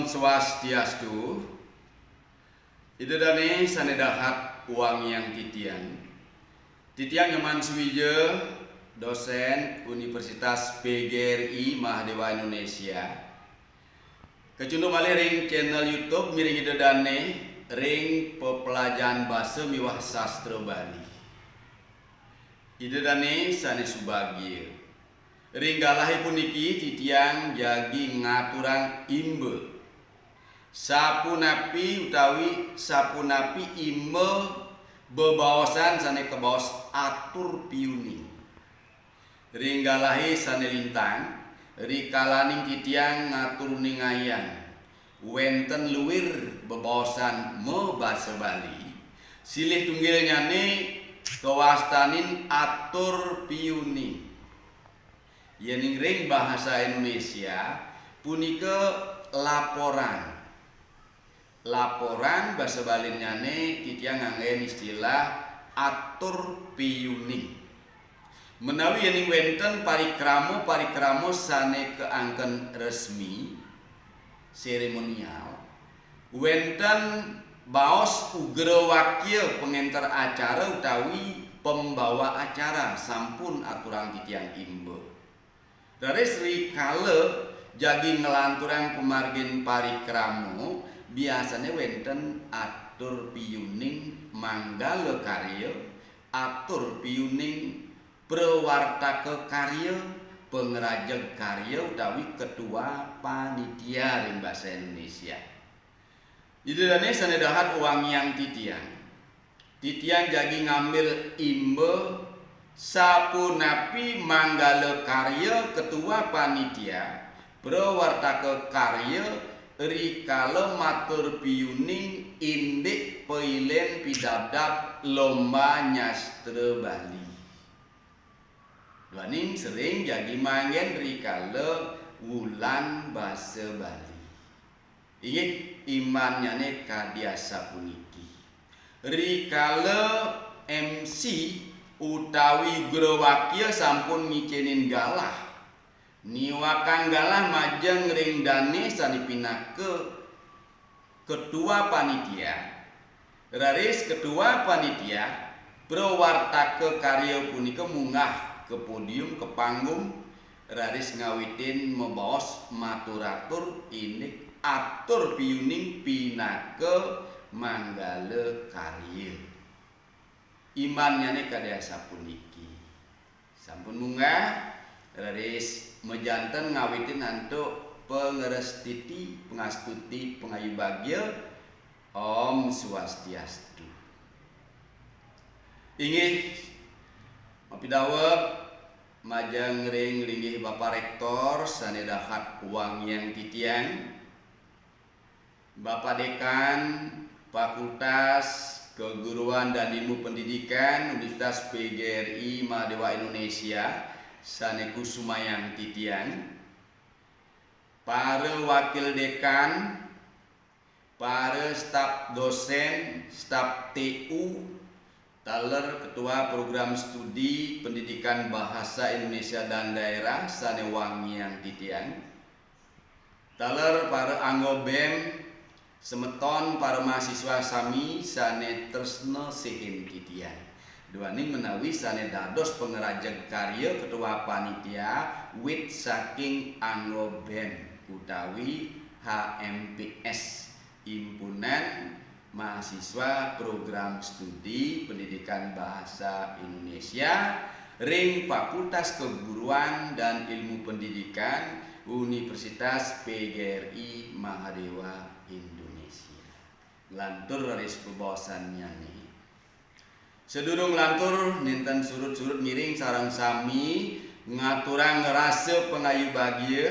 Swastiastu. Idedane sanedahat uang yang titian. Titian Nyoman Suwija, dosen Universitas PGRI Mahdewa Indonesia. Kecundung malih ring channel YouTube miring idedane ring pepelajaran basa miwah sastra Bali. Idedane sanes subagya. Ringgalahi puniki titiang jagi ngaturang imbe. Sapunapi utawi sapunapi imbe bebaosan sane kebaos atur piuning. Ringgalahi sane lintang rikalaning titiang ngatur ningayan. Wenten luwir bebaosan me basa Bali. Silih tunggilnyane kewastanin atur piuning. Yening ring bahasa Indonesia punika laporan. Laporan bahasa Balinyane titiang nganggen istilah atur piuning. Menawi yening wenten parikramo sane keangken resmi seremonial. Wenten baos ugra wakil pengenter acara utawi pembawa acara sampun aturan titiang imbe. Dari Sri Kale jagi ngelanturang pemargin parikramo biasanya wenten atur piuning manggala karya, atur piuning prewartaka karya, pengerajag karya utawi ketua panitia ring basa Indonesia. Idedane sanedahat uang yang titiang. Titiang jagi ngambil imbe sapunapi manggala karya ketua panitia prewartaka karya rikala matur piuning indik peilen pidabdab lomba nyastra Bali. Duaning sering jadi manggen rikala wulan basa Bali. Inggih imanyane kadiasa puniki. Rikala MC utawi guru wakil sampun ngikenin galah. Niwakan galah majeng ring dane sanipinake ketua panitia. Raris ketua panitia prewartaka karya punika munggah ke podium ke panggung raris ngawitin membaos maturatur indik atur piuning pinake manggala karya. Imannyane kadaya puniki. Sampun munggah raris mejanten ngawitin antuk pengerestiti pengastuti pengayu bagya Om Swastiastu. Inggih mapidawuh majeng ring linggih Bapak Rektor sanedahat uang yang titiang, Bapak Dekan Fakultas Keguruan dan Ilmu Pendidikan Universitas PGRI Mahdewa Indonesia saneku sumayang titiang, para wakil dekan, para staf dosen, staf TU, taler ketua program studi pendidikan bahasa Indonesia dan daerah sanewangiang titiang, taler para anggota BEM semeton para mahasiswa sami sane tresna sihin titian. Duaning menawi sane dados pengerajag karya ketua panitia wit saking anggo BEM utawi HMPS, Himpunan Mahasiswa Program Studi Pendidikan Bahasa Indonesia ring Fakultas Keguruan dan Ilmu Pendidikan Universitas PGRI Mahdewa Indonesia. Lantur raris pebawasannya nih. Sedurung lantur ninten surut-surut miring sarang sami ngaturang ngerasa pengayu bagya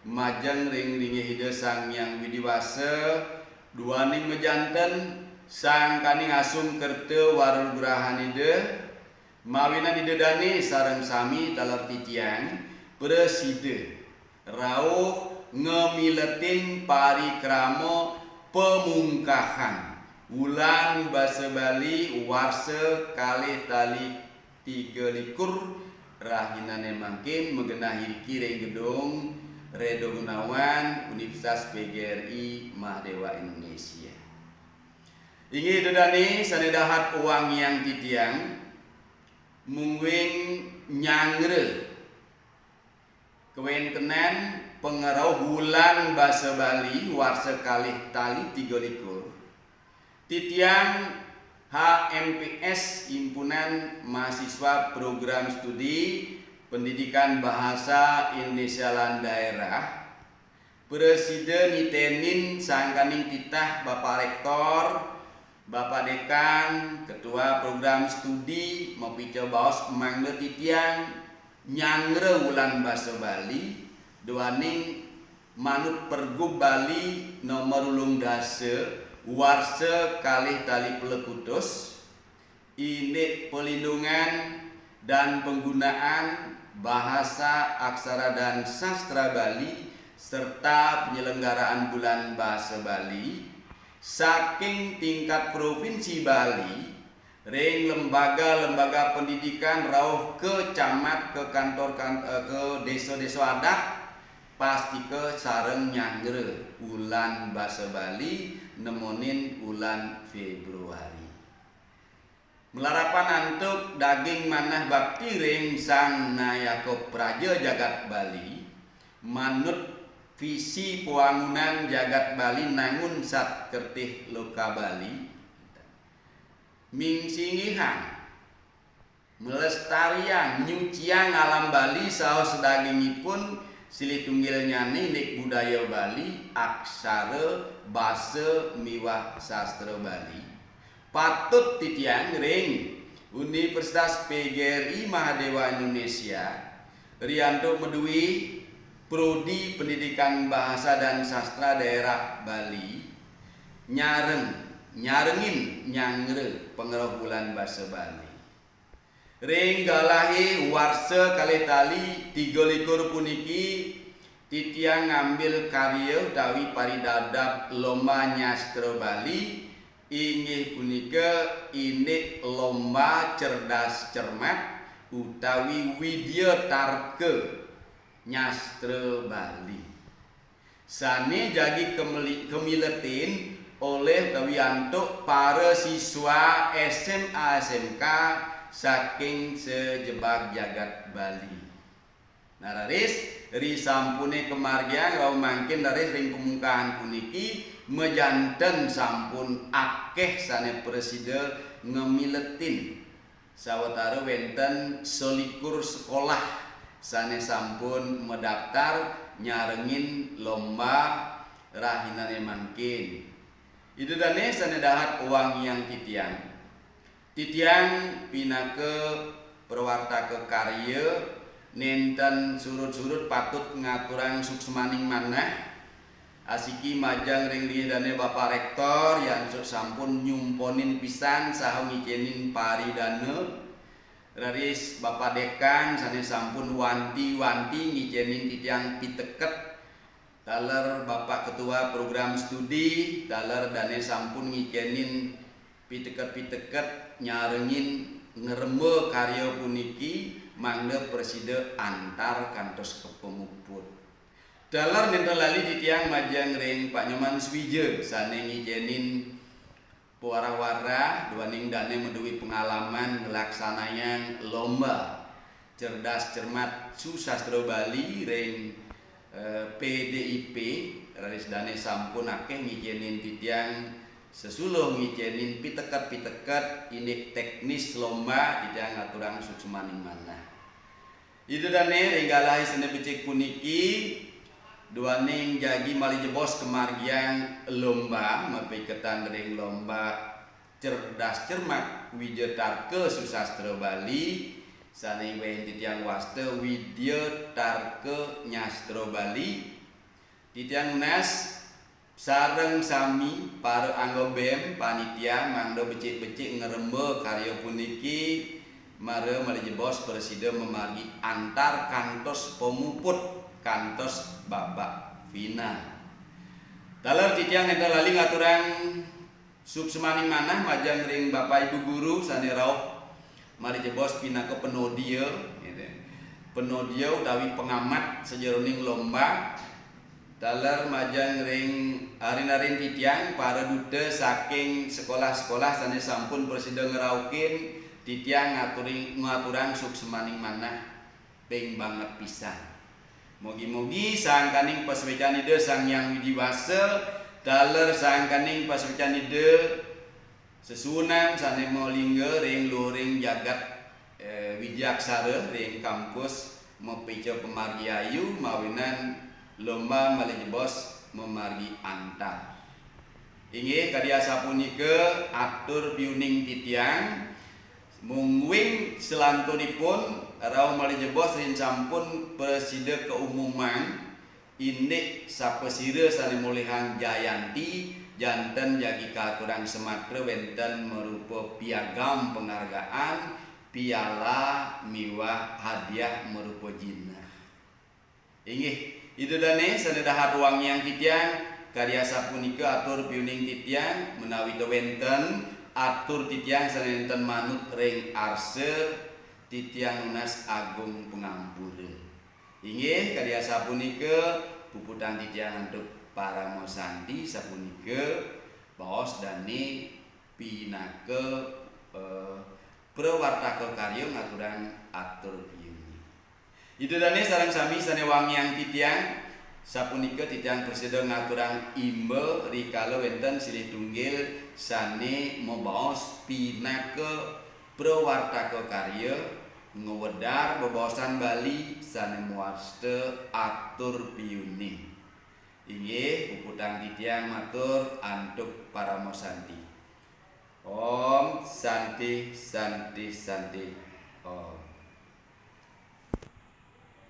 majeng ring linggih hide sang yang widiwasa duaning mejanten sang kaning asum kerte warul gurahan ide mawinan ide dani sarang sami talar titiang preside rauh ngemiletin parikramo pemungkahan wulan basa Bali warse kalih tali 3 likur rahinane mangkin megenah hiki ring gedung Redo Gunawan, Universitas PGRI Mahdewa Indonesia. Ingi dudani sanedahat uang yang titiang mungwing nyangre kewen kenen pengarau bulan bahasa Bali warsa kalih tali 23 titiang HMPS Himpunan Mahasiswa Program Studi Pendidikan Bahasa Indonesia lan Daerah Presiden nitenin sangkaning titah Bapak Rektor, Bapak Dekan, Ketua Program Studi Mopico Baos mangga titiang nyangre wulan bahasa Bali duaning manut Pergub Bali nomor 18 warsa kalih tali pelekutus indek pelindungan dan penggunaan bahasa, aksara dan sastra Bali serta penyelenggaraan bulan bahasa Bali saking tingkat provinsi Bali ring lembaga-lembaga pendidikan rauh ke camat, ke kantor, ke desa-desa adat pasti ke sareng nyangre bulan bahasa Bali nemonin bulan Februari. Melarapan antuk daging manah bakti ring sang nayako praja jagat Bali manut visi pewangunan jagat Bali nangun sat kertih loka Bali mingsingihan melestarian nyucian alam Bali saos dagingipun silih tunggil nyani nik budaya Bali aksara basa miwah sastra Bali patut titiang ring Universitas PGRI Mahdewa Indonesia rianto medui Prodi Pendidikan Bahasa dan Sastra Daerah Bali nyarengin nyangre pengeroh bulan bahasa Bali ring galahi warsa kalih tali 23 puniki titiang ngambil karya utawi paridadap lomba nyastra Bali inggih punika ini lomba cerdas cermat utawi widya tarke nyastra Bali sane jagi kemiletin oleh kawiantuk para siswa SMA SMK saking sejebak jagat Bali. Nararis ri sampune kemargian rau mangkin naris ring pemungkahan puniki mejanten sampun akeh sane presiden ngemiletin sawetara wenten 21 sekolah sane sampun mendaftar nyarengin lomba rahinane mangkin. Itu dane sane dahat uang yang titiang pinake perwartake karya nenten surut-surut patut ngaturang suksemaning manah asiki majang ring dane Bapak Rektor yang sampun nyumponin pisan saha ngikenin paridane raris Bapak Dekan sane sampun wanti-wanti ngikenin titiang piteket daler Bapak Ketua Program Studi daler dane sampun ngikenin piteket-piteket nyarengin ngerembe karya puniki mangga preside antar kantos kepemuput daler nenten lali titiang majang ring Pak Nyoman Swije sane ngikenin puara-wara duaning dane medui pengalaman ngelaksananya lomba cerdas cermat susastra Bali ring PDIP raris dane sampun akeh ngikenin titiang sesuluh ngikenin piteket-piteket ini teknis lomba titiang ngaturang suksemaning manah itu dane ringgalahi sene becik puniki duaning jagi mali jebos kemargian lomba mapiketan ring lomba cerdas cermat widyatarke susastra Bali sane wen titiang waste widyatarke nyastra Bali titiang nas sareng sami para anggota BEM panitia mangdo becik-becik ngerembe karya puniki mare mali jebos presiden memargi antar kantos pemuput kantos babak final. Dalam titiang enten lali ngaturang suksemaning manah majang ring Bapak Ibu guru sane rauh mari jebos pinaka penodia gitu. penodio utawi pengamat sejeroning lomba daler majang ring arin-arin titiang para duta saking sekolah-sekolah sanes sampun presida ngeraukin titiang ngaturang suksemaning manah ping banget pisan. Mugi-mugi sangkaning paswecanida Sang Hyang Widiwasa daler sangkaning paswecanida sesunan sane molingga ring luring jagat wijaksara ring kampus mepijo pemargi ayu mawinan lomba malejebos memargi antar. Inggih kadya sapunika atur piuning titiang mungwing selantunipun rau malejebos rin sampun presida keumuman indik sapesira sane mulihang Jayanti janten jagi katurang Sematra wenten merupa piagam penghargaan piala miwah hadiah merupa jinah. Inggih itu dane sadedahar ruang yang titiang karya sapunika atur piuning titiang menawi wenten atur titiang sanenten manut ring arse titiang Lunas Agung Pengampura. Inggih karya sapunika puputan titiang untuk para mosanti sapunika baos dani pinake prawartaka karya ngaturang atur piuni. Itu dane sareng sami sane wangiang titiang sapunika titiang presida ngaturang imba rikala wenten silih tunggil sane mabaos pinake prawartaka karya ngewedar bebaosan Bali sane muasta atur piuni. Inggih puputan titiang matur antuk para mosanti. Om Santi Santi Santi.